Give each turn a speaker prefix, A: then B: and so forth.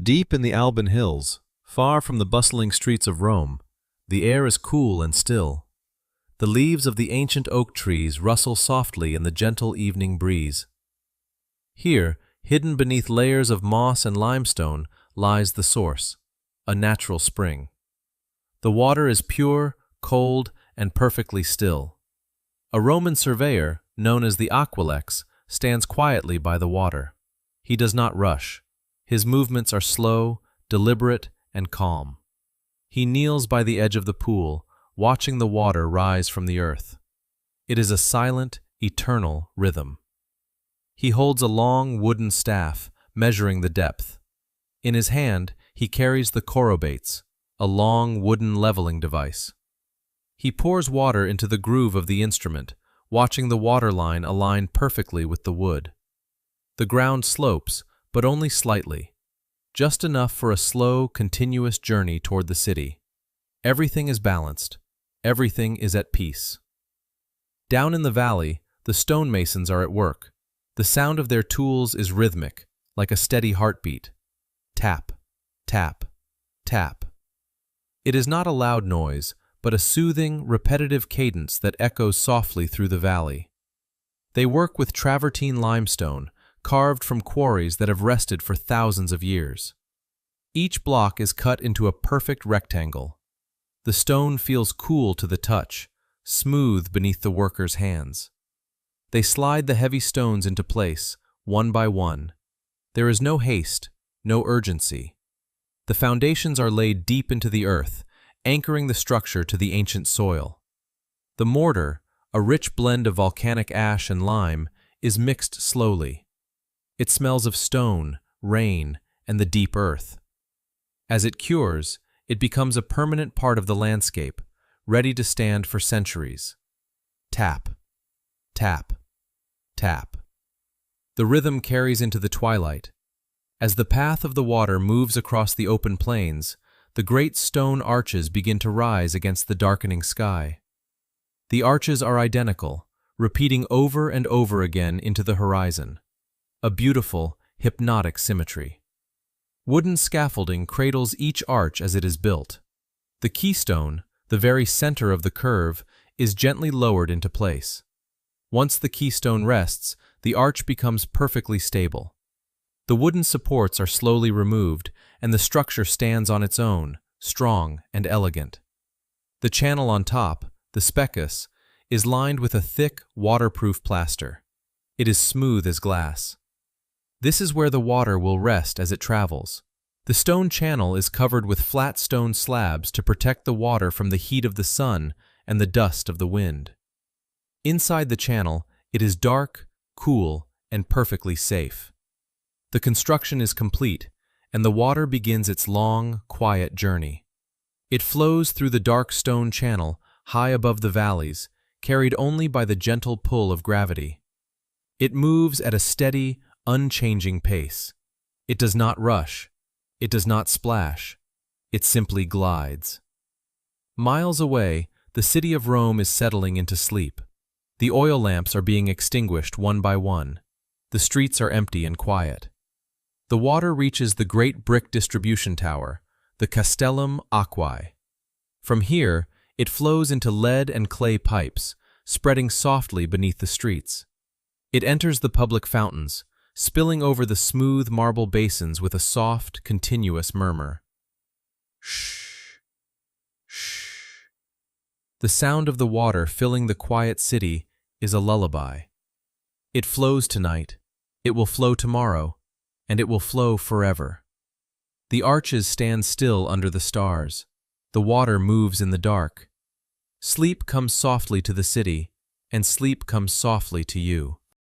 A: Deep in the Alban Hills, far from the bustling streets of Rome, the air is cool and still. The leaves of the ancient oak trees rustle softly in the gentle evening breeze. Here, hidden beneath layers of moss and limestone, lies the source, a natural spring. The water is pure, cold, and perfectly still. A Roman surveyor, known as the Aqueducts, stands quietly by the water. He does not rush. His movements are slow, deliberate, and calm. He kneels by the edge of the pool, watching the water rise from the earth. It is a silent, eternal rhythm. He holds a long wooden staff, measuring the depth. In his hand, he carries the chorobates, a long wooden leveling device. He pours water into the groove of the instrument, watching the water line align perfectly with the wood. The ground slopes, but only slightly, just enough for a slow, continuous journey toward the city. Everything is balanced. Everything is at peace. Down in the valley, the stonemasons are at work. The sound of their tools is rhythmic, like a steady heartbeat. Tap, tap, tap. It is not a loud noise, but a soothing, repetitive cadence that echoes softly through the valley. They work with travertine limestone, carved from quarries that have rested for thousands of years. Each block is cut into a perfect rectangle. The stone feels cool to the touch, smooth beneath the workers' hands. They slide the heavy stones into place, one by one. There is no haste, no urgency. The foundations are laid deep into the earth, anchoring the structure to the ancient soil. The mortar, a rich blend of volcanic ash and lime, is mixed slowly. It smells of stone, rain, and the deep earth. As it cures, it becomes a permanent part of the landscape, ready to stand for centuries. Tap, tap, tap. The rhythm carries into the twilight. As the path of the water moves across the open plains, the great stone arches begin to rise against the darkening sky. The arches are identical, repeating over and over again into the horizon. A beautiful, hypnotic symmetry. Wooden scaffolding cradles each arch as it is built. The keystone, the very center of the curve, is gently lowered into place. Once the keystone rests, the arch becomes perfectly stable. The wooden supports are slowly removed, and the structure stands on its own, strong and elegant. The channel on top, the specus, is lined with a thick, waterproof plaster. It is smooth as glass. This is where the water will rest as it travels. The stone channel is covered with flat stone slabs to protect the water from the heat of the sun and the dust of the wind. Inside the channel, it is dark, cool, and perfectly safe. The construction is complete, and the water begins its long, quiet journey. It flows through the dark stone channel, high above the valleys, carried only by the gentle pull of gravity. It moves at a steady, unchanging pace. It does not rush. It does not splash. It simply glides. Miles away, the city of Rome is settling into sleep. The oil lamps are being extinguished one by one. The streets are empty and quiet. The water reaches the great brick distribution tower, the Castellum Aquae. From here, it flows into lead and clay pipes, spreading softly beneath the streets. It enters the public fountains, spilling over the smooth marble basins with a soft, continuous murmur. Shh, shh. The sound of the water filling the quiet city is a lullaby. It flows tonight, it will flow tomorrow, and it will flow forever. The arches stand still under the stars. The water moves in the dark. Sleep comes softly to the city, and sleep comes softly to you.